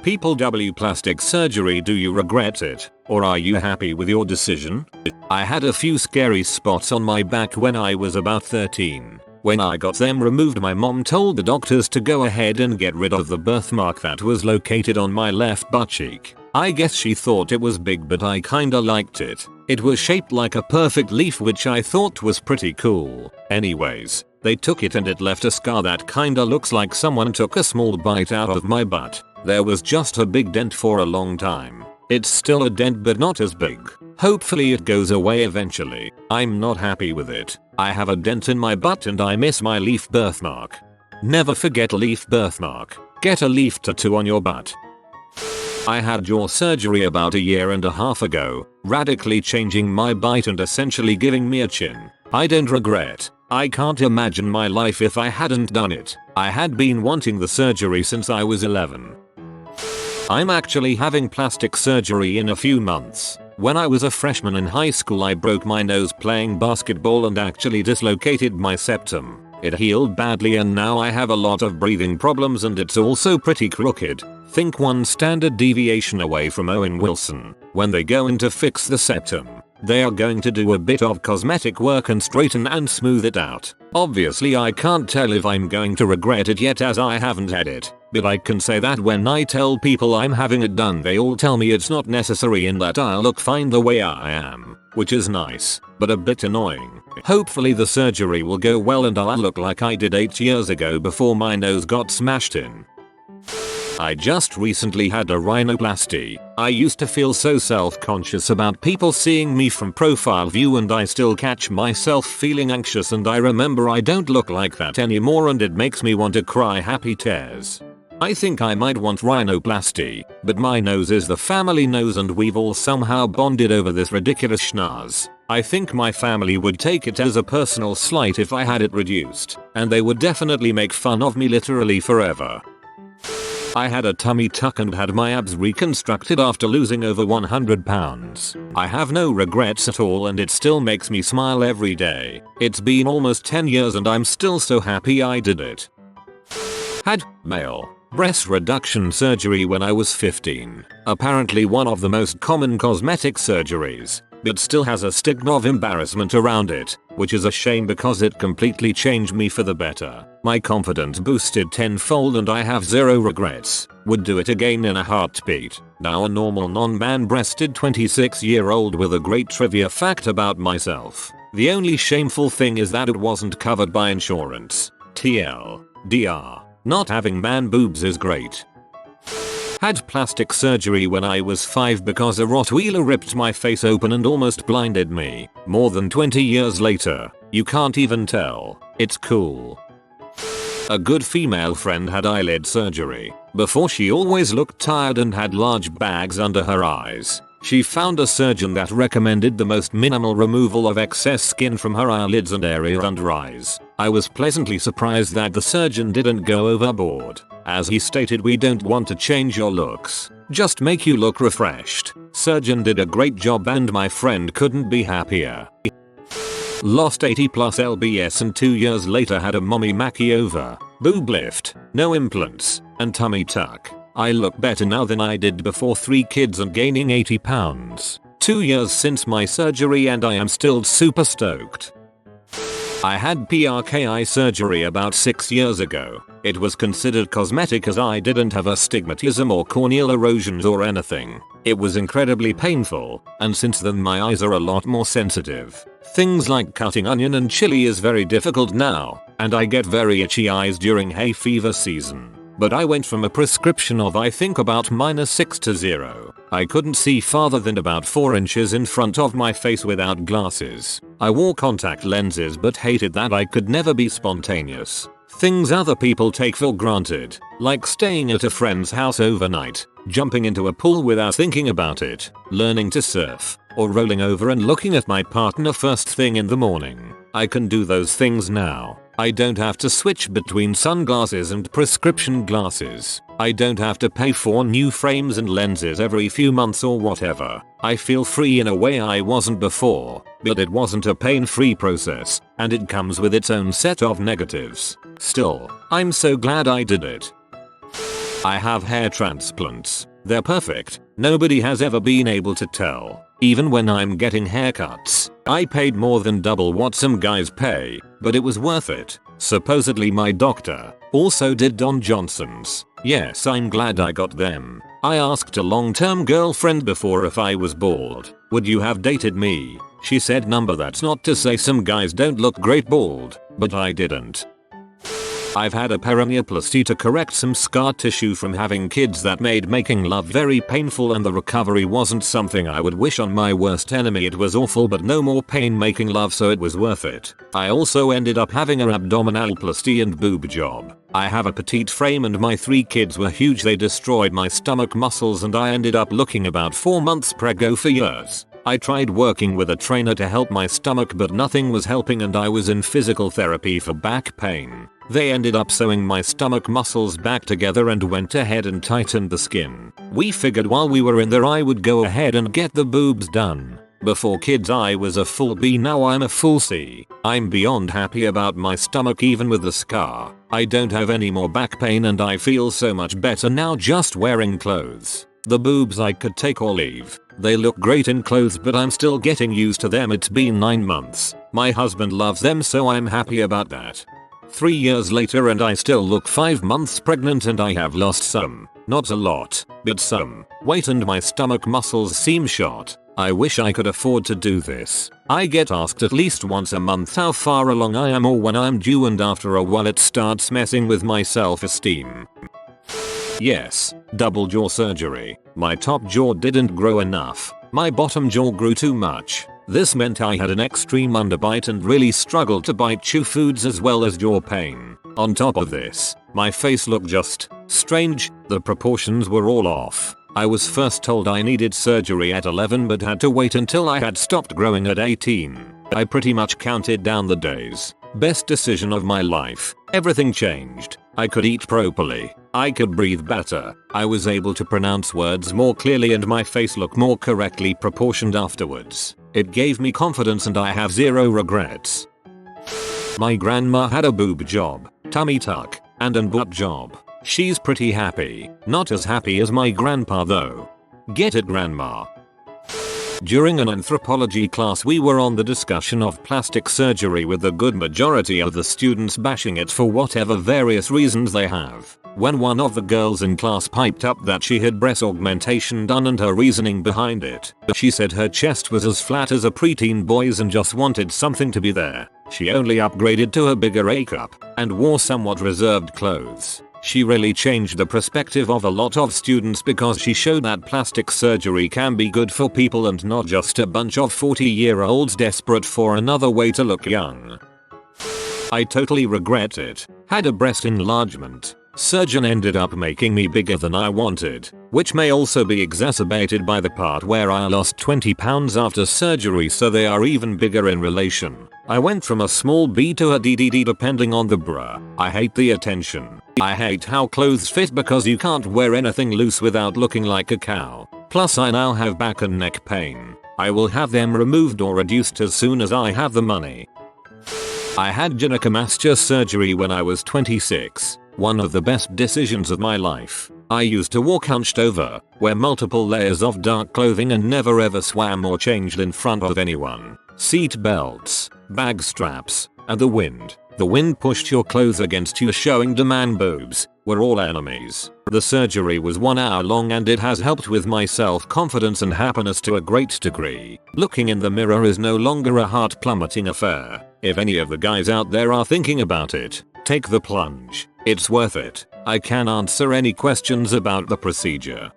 People W plastic surgery, do you regret it, or are you happy with your decision? I had a few scary spots on my back when I was about 13. When I got them removed, my mom told the doctors to go ahead and get rid of the birthmark that was located on my left butt cheek. I guess she thought it was big, but I kinda liked it. It was shaped like a perfect leaf, which I thought was pretty cool. Anyways, they took it and it left a scar that kinda looks like someone took a small bite out of my butt. There was just a big dent for a long time. It's still a dent, but not as big. Hopefully it goes away eventually. I'm not happy with it. I have a dent in my butt and I miss my leaf birthmark. Never forget a leaf birthmark. Get a leaf tattoo on your butt. I had jaw surgery about a year and a half ago, radically changing my bite and essentially giving me a chin. I don't regret. I can't imagine my life if I hadn't done it. I had been wanting the surgery since I was 11. I'm actually having plastic surgery in a few months. When I was a freshman in high school, I broke my nose playing basketball and actually dislocated my septum. It healed badly and now I have a lot of breathing problems and it's also pretty crooked. Think one standard deviation away from Owen Wilson. When they go in to fix the septum, they are going to do a bit of cosmetic work and straighten and smooth it out. Obviously I can't tell if I'm going to regret it yet, as I haven't had it. But I can say that when I tell people I'm having it done, they all tell me it's not necessary and that I'll look fine the way I am. Which is nice, but a bit annoying. Hopefully the surgery will go well and I'll look like I did 8 years ago before my nose got smashed in. I just recently had a rhinoplasty. I used to feel so self-conscious about people seeing me from profile view, and I still catch myself feeling anxious, and I remember I don't look like that anymore and it makes me want to cry happy tears. I think I might want rhinoplasty, but my nose is the family nose and we've all somehow bonded over this ridiculous schnoz. I think my family would take it as a personal slight if I had it reduced, and they would definitely make fun of me literally forever. I had a tummy tuck and had my abs reconstructed after losing over 100 pounds. I have no regrets at all and it still makes me smile every day. It's been almost 10 years and I'm still so happy I did it. Had male breast reduction surgery when I was 15. Apparently one of the most common cosmetic surgeries, but still has a stigma of embarrassment around it, which is a shame because it completely changed me for the better. My confidence boosted tenfold and I have zero regrets. Would do it again in a heartbeat. Now a normal non-man breasted 26-year-old with a great trivia fact about myself. The only shameful thing is that it wasn't covered by insurance. TLDR. Not having man boobs is great. Had plastic surgery when I was 5 because a Rottweiler ripped my face open and almost blinded me. More than 20 years later, you can't even tell. It's cool. A good female friend had eyelid surgery. Before, she always looked tired and had large bags under her eyes. She found a surgeon that recommended the most minimal removal of excess skin from her eyelids and area under eyes. I was pleasantly surprised that the surgeon didn't go overboard. As he stated, "We don't want to change your looks, just make you look refreshed." Surgeon did a great job and my friend couldn't be happier. Lost 80 plus lbs and 2 years later had a mommy makeover, boob lift, no implants, and tummy tuck. I look better now than I did before, 3 kids and gaining 80 pounds. 2 years since my surgery and I am still super stoked. I had PRKI surgery about 6 years ago. It was considered cosmetic as I didn't have astigmatism or corneal erosions or anything. It was incredibly painful, and since then my eyes are a lot more sensitive. Things like cutting onion and chili is very difficult now, and I get very itchy eyes during hay fever season. But I went from a prescription of I think about -6 to 0. I couldn't see farther than about 4 inches in front of my face without glasses. I wore contact lenses but hated that I could never be spontaneous. Things other people take for granted, like staying at a friend's house overnight, jumping into a pool without thinking about it, learning to surf, or rolling over and looking at my partner first thing in the morning. I can do those things now. I don't have to switch between sunglasses and prescription glasses. I don't have to pay for new frames and lenses every few months or whatever. I feel free in a way I wasn't before, but it wasn't a pain-free process, and it comes with its own set of negatives. Still, I'm so glad I did it. I have hair transplants. They're perfect. Nobody has ever been able to tell. Even when I'm getting haircuts, I paid more than double what some guys pay, but it was worth it. Supposedly my doctor also did Don Johnson's. Yes, I'm glad I got them. I asked a long-term girlfriend before if I was bald. Would you have dated me? She said number. That's not to say some guys don't look great bald, but I didn't. I've had a perineoplasty to correct some scar tissue from having kids that made making love very painful, and the recovery wasn't something I would wish on my worst enemy. It was awful, but no more pain making love, so it was worth it. I also ended up having an abdominalplasty and boob job. I have a petite frame and my 3 kids were huge. They destroyed my stomach muscles and I ended up looking about 4 months preggo for years. I tried working with a trainer to help my stomach, but nothing was helping, and I was in physical therapy for back pain. They ended up sewing my stomach muscles back together and went ahead and tightened the skin. We figured while we were in there I would go ahead and get the boobs done. Before kids I was a full B, now I'm a full C. I'm beyond happy about my stomach even with the scar. I don't have any more back pain and I feel so much better now just wearing clothes. The boobs I could take or leave. They look great in clothes, but I'm still getting used to them. It's been 9 months. My husband loves them, so I'm happy about that. 3 years later and I still look 5 months pregnant, and I have lost some, not a lot, but some, weight, and my stomach muscles seem shot. I wish I could afford to do this. I get asked at least once a month how far along I am or when I'm due, and after a while it starts messing with my self-esteem. Yes, double jaw surgery. My top jaw didn't grow enough. My bottom jaw grew too much. This meant I had an extreme underbite and really struggled to chew foods as well as jaw pain. On top of this, my face looked just strange. The proportions were all off. I was first told I needed surgery at 11 but had to wait until I had stopped growing at 18. I pretty much counted down the days. Best decision of my life. Everything changed. I could eat properly. I could breathe better. I was able to pronounce words more clearly and my face looked more correctly proportioned afterwards. It gave me confidence and I have zero regrets. My grandma had a boob job, tummy tuck, and an butt job. She's pretty happy. Not as happy as my grandpa though. Get it, grandma? During an anthropology class we were on the discussion of plastic surgery with the good majority of the students bashing it for whatever various reasons they have. When one of the girls in class piped up that she had breast augmentation done and her reasoning behind it. She said her chest was as flat as a preteen boy's and just wanted something to be there. She only upgraded to a bigger A-cup and wore somewhat reserved clothes. She really changed the perspective of a lot of students because she showed that plastic surgery can be good for people and not just a bunch of 40-year-olds desperate for another way to look young. I totally regret it. Had a breast enlargement. Surgeon ended up making me bigger than I wanted, which may also be exacerbated by the part where I lost 20 pounds after surgery, so they are even bigger in relation. I went from a small B to a DDD depending on the bra. I hate the attention. I hate how clothes fit because you can't wear anything loose without looking like a cow. Plus I now have back and neck pain. I will have them removed or reduced as soon as I have the money. I had gynecomastia surgery when I was 26. One of the best decisions of my life. I used to walk hunched over, wear multiple layers of dark clothing and never ever swam or changed in front of anyone. Seat belts, bag straps, and the wind. The wind pushed your clothes against you showing demand boobs, were all enemies. The surgery was 1 hour long and it has helped with my self-confidence and happiness to a great degree. Looking in the mirror is no longer a heart-plummeting affair. If any of the guys out there are thinking about it, take the plunge. It's worth it. I can answer any questions about the procedure.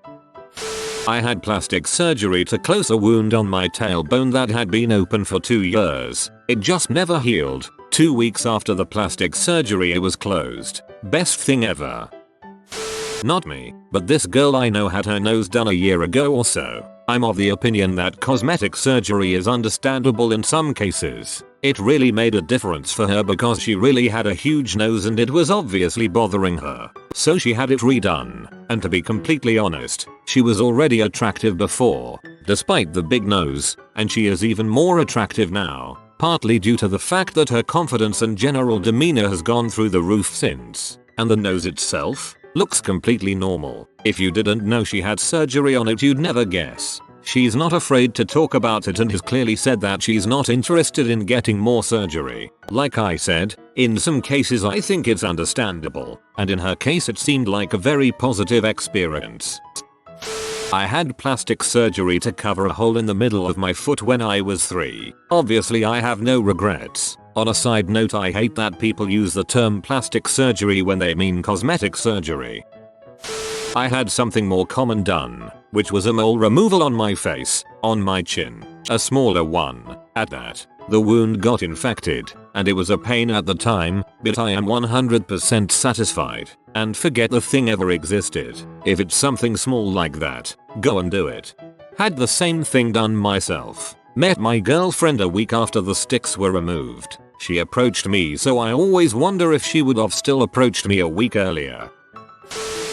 I had plastic surgery to close a wound on my tailbone that had been open for 2 years. It just never healed. 2 weeks after the plastic surgery it was closed. Best thing ever. Not me, but this girl I know had her nose done a year ago or so. I'm of the opinion that cosmetic surgery is understandable in some cases. It really made a difference for her because she really had a huge nose and it was obviously bothering her. So she had it redone. And to be completely honest, she was already attractive before, despite the big nose, and she is even more attractive now, partly due to the fact that her confidence and general demeanor has gone through the roof since. And the nose itself? Looks completely normal. If you didn't know she had surgery on it, you'd never guess. She's not afraid to talk about it and has clearly said that she's not interested in getting more surgery. Like I said, in some cases I think it's understandable, and in her case it seemed like a very positive experience. I had plastic surgery to cover a hole in the middle of my foot when I was 3. Obviously I have no regrets. On a side note, I hate that people use the term plastic surgery when they mean cosmetic surgery. I had something more common done, which was a mole removal on my face, on my chin, a smaller one, at that. The wound got infected, and it was a pain at the time, but I am 100% satisfied, and forget the thing ever existed. If it's something small like that, go and do it. Had the same thing done myself. Met my girlfriend a week after the sticks were removed. She approached me, so I always wonder if she would have still approached me a week earlier.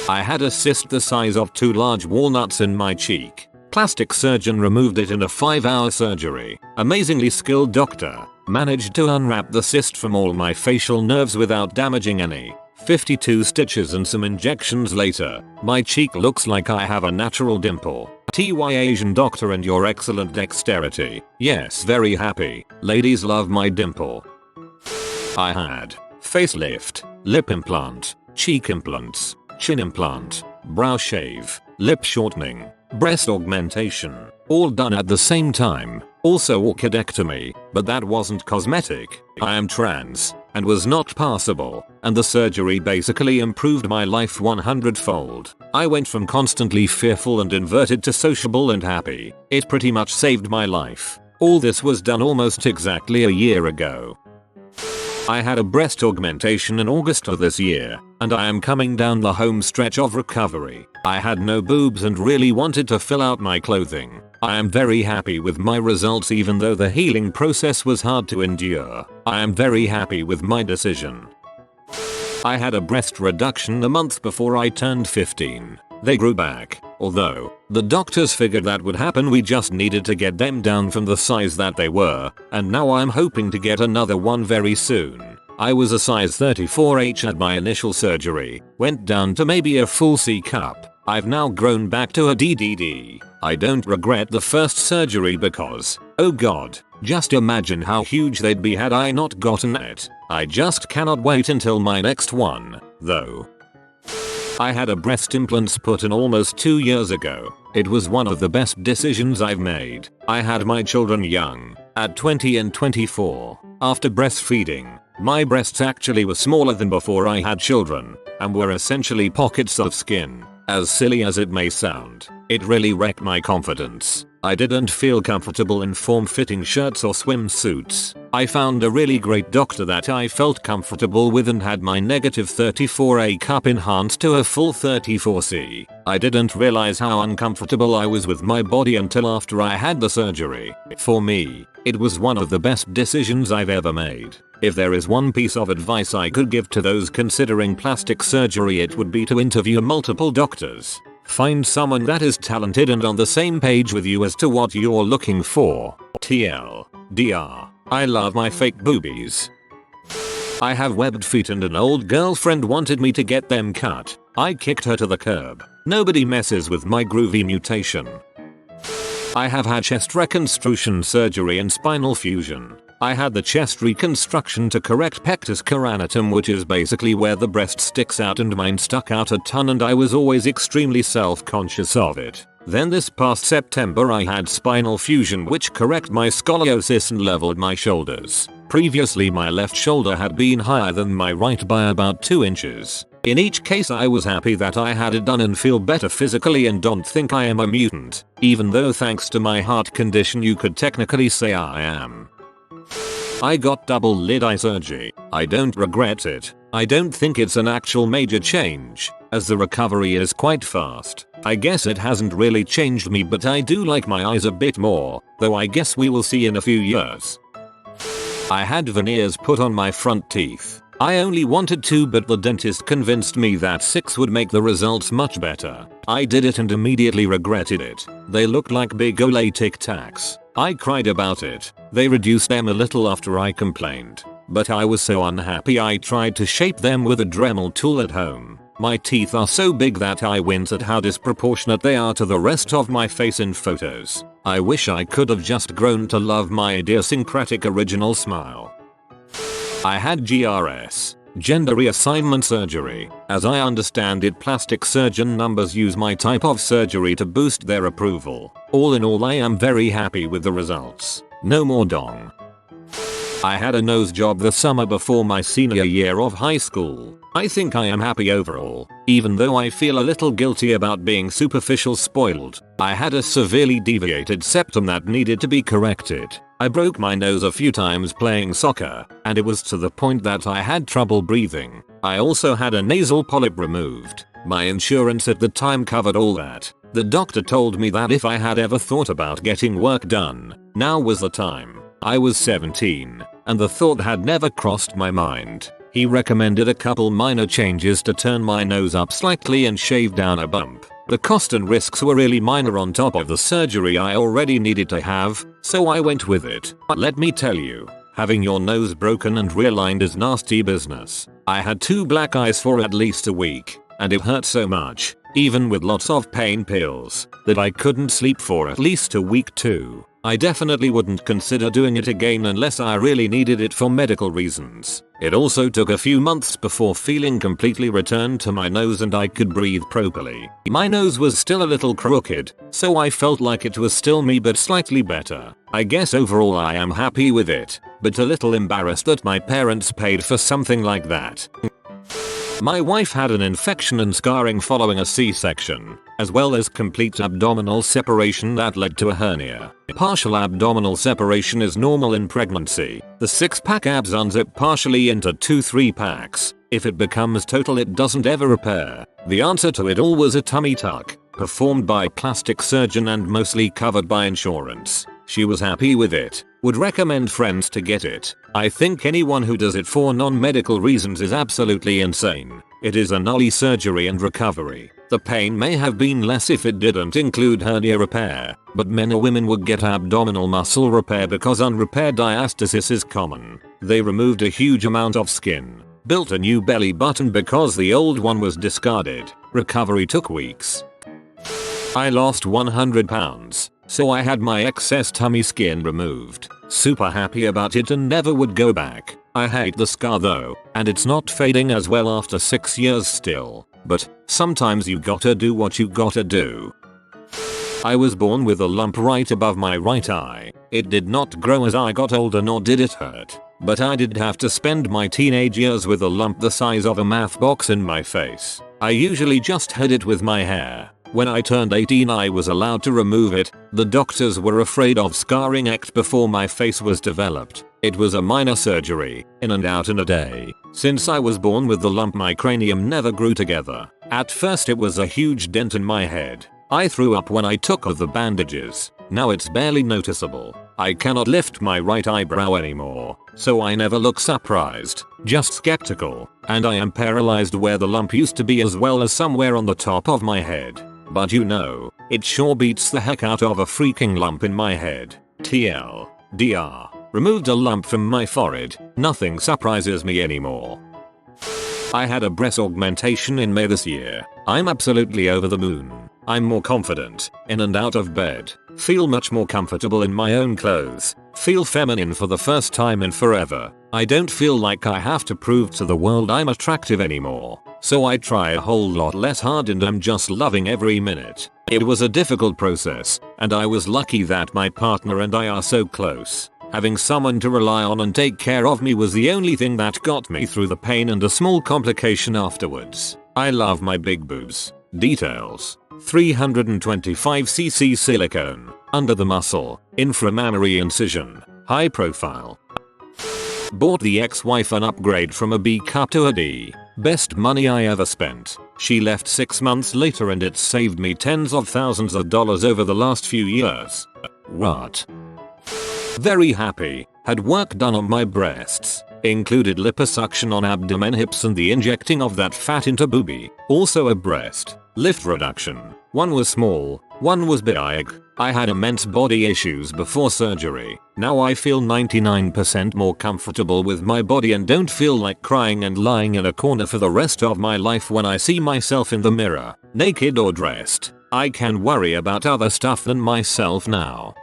I had a cyst the size of 2 large walnuts in my cheek. Plastic surgeon removed it in a 5-hour surgery. Amazingly skilled doctor managed to unwrap the cyst from all my facial nerves without damaging any. 52 stitches and some injections later, my cheek looks like I have a natural dimple. TY Asian doctor and your excellent dexterity. Yes, very happy. Ladies love my dimple. I had facelift, lip implant, cheek implants, chin implant, brow shave, lip shortening, breast augmentation, all done at the same time. Also orchidectomy, but that wasn't cosmetic. I am trans, and was not passable, and the surgery basically improved my life 100-fold. I went from constantly fearful and inverted to sociable and happy. It pretty much saved my life. All this was done almost exactly a year ago. I had a breast augmentation in August of this year, and I am coming down the home stretch of recovery. I had no boobs and really wanted to fill out my clothing. I am very happy with my results even though the healing process was hard to endure. I am very happy with my decision. I had a breast reduction a month before I turned 15. They grew back, although the doctors figured that would happen. We just needed to get them down from the size that they were, and now I'm hoping to get another one very soon. I was a size 34H at my initial surgery, went down to maybe a full C cup. I've now grown back to a DDD. I don't regret the first surgery because, oh god, just imagine how huge they'd be had I not gotten it. I just cannot wait until my next one, though. I had a breast implants put in almost 2 years ago. It was one of the best decisions I've made. I had my children young, at 20 and 24. After breastfeeding, my breasts actually were smaller than before I had children, and were essentially pockets of skin. As silly as it may sound, it really wrecked my confidence. I didn't feel comfortable in form-fitting shirts or swimsuits. I found a really great doctor that I felt comfortable with and had my negative 34A cup enhanced to a full 34C. I didn't realize how uncomfortable I was with my body until after I had the surgery. For me, it was one of the best decisions I've ever made. If there is one piece of advice I could give to those considering plastic surgery, it would be to interview multiple doctors. Find someone that is talented and on the same page with you as to what you're looking for. TLDR. I love my fake boobies. I have webbed feet and an old girlfriend wanted me to get them cut. I kicked her to the curb. Nobody messes with my groovy mutation. I have had chest reconstruction surgery and spinal fusion. I had the chest reconstruction to correct pectus carinatum, which is basically where the breast sticks out, and mine stuck out a ton and I was always extremely self-conscious of it. Then this past September I had spinal fusion, which correct my scoliosis and leveled my shoulders. Previously my left shoulder had been higher than my right by about 2 inches. In each case I was happy that I had it done and feel better physically and don't think I am a mutant, even though thanks to my heart condition you could technically say I am. I got double lid eye surgery. I don't regret it. I don't think it's an actual major change, as the recovery is quite fast. I guess it hasn't really changed me, but I do like my eyes a bit more, though I guess we will see in a few years. I had veneers put on my front teeth. I only wanted 2, but the dentist convinced me that 6 would make the results much better. I did it and immediately regretted it. They looked like big Olay Tic Tacs. I cried about it. They reduced them a little after I complained, but I was so unhappy I tried to shape them with a Dremel tool at home. My teeth are so big that I wince at how disproportionate they are to the rest of my face in photos. I wish I could have just grown to love my idiosyncratic original smile. I had GRS, gender reassignment surgery. As I understand it, plastic surgeon numbers use my type of surgery to boost their approval. All in all, I am very happy with the results. No more dong. I had a nose job the summer before my senior year of high school. I think I am happy overall, even though I feel a little guilty about being superficial spoiled. I had a severely deviated septum that needed to be corrected. I broke my nose a few times playing soccer, and it was to the point that I had trouble breathing. I also had a nasal polyp removed. My insurance at the time covered all that. The doctor told me that if I had ever thought about getting work done, now was the time. I was 17, and the thought had never crossed my mind. He recommended a couple minor changes to turn my nose up slightly and shave down a bump. The cost and risks were really minor on top of the surgery I already needed to have, so I went with it. But let me tell you, having your nose broken and realigned is nasty business. I had 2 black eyes for at least a week, and it hurt so much, even with lots of pain pills, that I couldn't sleep for at least a week too. I definitely wouldn't consider doing it again unless I really needed it for medical reasons. It also took a few months before feeling completely returned to my nose and I could breathe properly. My nose was still a little crooked, so I felt like it was still me but slightly better. I guess overall I am happy with it, but a little embarrassed that my parents paid for something like that. My wife had an infection and scarring following a C-section, as well as complete abdominal separation that led to a hernia. Partial abdominal separation is normal in pregnancy. The 6-pack abs unzip partially into 2 3-packs. If it becomes total, it doesn't ever repair. The answer to it all was a tummy tuck, performed by plastic surgeon and mostly covered by insurance. She was happy with it. Would recommend friends to get it. I think anyone who does it for non-medical reasons is absolutely insane. It is a nully surgery and recovery. The pain may have been less if it didn't include hernia repair, but men or women would get abdominal muscle repair because unrepaired diastasis is common. They removed a huge amount of skin, built a new belly button because the old one was discarded. Recovery took weeks. I lost 100 pounds. So I had my excess tummy skin removed. Super happy about it and never would go back. I hate the scar though, and it's not fading as well after 6 years still. But sometimes you gotta do what you gotta do. I was born with a lump right above my right eye. It did not grow as I got older, nor did it hurt. But I did have to spend my teenage years with a lump the size of a math box in my face. I usually just hid it with my hair. When I turned 18 I was allowed to remove it. The doctors were afraid of scarring it before my face was developed. It was a minor surgery, in and out in a day. Since I was born with the lump, my cranium never grew together. At first it was a huge dent in my head. I threw up when I took off the bandages. Now it's barely noticeable. I cannot lift my right eyebrow anymore, so I never look surprised, just skeptical. And I am paralyzed where the lump used to be as well as somewhere on the top of my head. But you know, it sure beats the heck out of a freaking lump in my head. TLDR. Removed a lump from my forehead. Nothing surprises me anymore. I had a breast augmentation in May this year. I'm absolutely over the moon. I'm more confident, in and out of bed. Feel much more comfortable in my own clothes. Feel feminine for the first time in forever. I don't feel like I have to prove to the world I'm attractive anymore. So I try a whole lot less hard and I'm just loving every minute. It was a difficult process, and I was lucky that my partner and I are so close. Having someone to rely on and take care of me was the only thing that got me through the pain and a small complication afterwards. I love my big boobs. Details: 325cc silicone, under the muscle, inframammary incision, high profile. Bought the ex-wife an upgrade from a B cup to a D. Best money I ever spent. She left 6 months later and it's saved me tens of thousands of dollars over the last few years. What? Very happy. Had work done on my breasts. Included liposuction on abdomen, hips and the injecting of that fat into boobie. Also a breast lift reduction. One was small, one was big. I had immense body issues before surgery. Now I feel 99% more comfortable with my body and don't feel like crying and lying in a corner for the rest of my life when I see myself in the mirror, naked or dressed. I can worry about other stuff than myself now.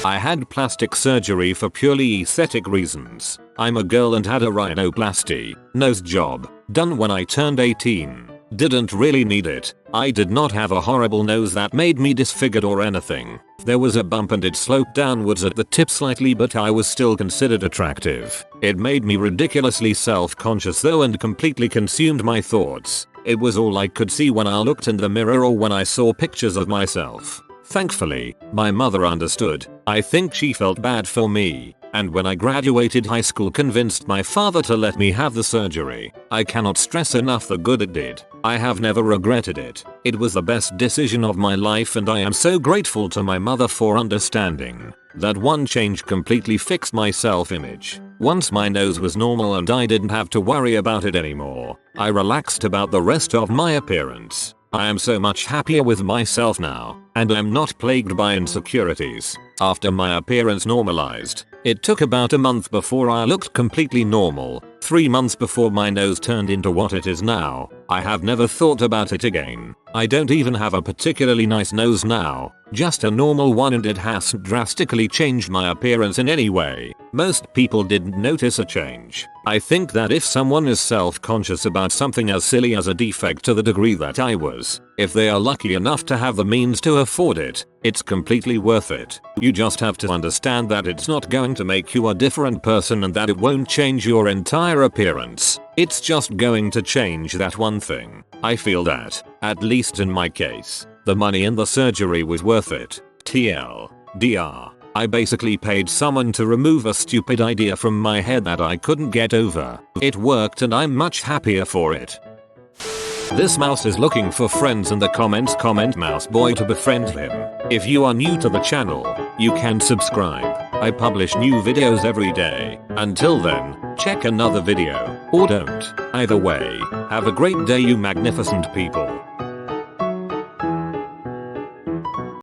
I had plastic surgery for purely aesthetic reasons. I'm a girl and had a rhinoplasty nose job done when I turned 18. Didn't really need it. I did not have a horrible nose that made me disfigured or anything. There was a bump and it sloped downwards at the tip slightly, but I was still considered attractive. It made me ridiculously self-conscious though and completely consumed my thoughts. It was all I could see when I looked in the mirror or when I saw pictures of myself. Thankfully, my mother understood. I think she felt bad for me, and when I graduated high school convinced my father to let me have the surgery. I cannot stress enough the good it did. I have never regretted it. It was the best decision of my life and I am so grateful to my mother for understanding. That one change completely fixed my self-image. Once my nose was normal and I didn't have to worry about it anymore, I relaxed about the rest of my appearance. I am so much happier with myself now, and I'm not plagued by insecurities. After my appearance normalized, it took about a month before I looked completely normal. 3 months before my nose turned into what it is now. I have never thought about it again. I don't even have a particularly nice nose now, just a normal one, and it hasn't drastically changed my appearance in any way. Most people didn't notice a change. I think that if someone is self-conscious about something as silly as a defect to the degree that I was, if they are lucky enough to have the means to afford it, it's completely worth it. You just have to understand that it's not going to make you a different person and that it won't change your entire appearance. It's just going to change that one thing. I feel that, at least in my case, the money in the surgery was worth it. TLDR. I basically paid someone to remove a stupid idea from my head that I couldn't get over. It worked and I'm much happier for it. This mouse is looking for friends in the comments. Comment mouse boy to befriend him. If you are new to the channel, you can subscribe. I publish new videos every day. Until then, check another video, or don't. Either way, have a great day you magnificent people.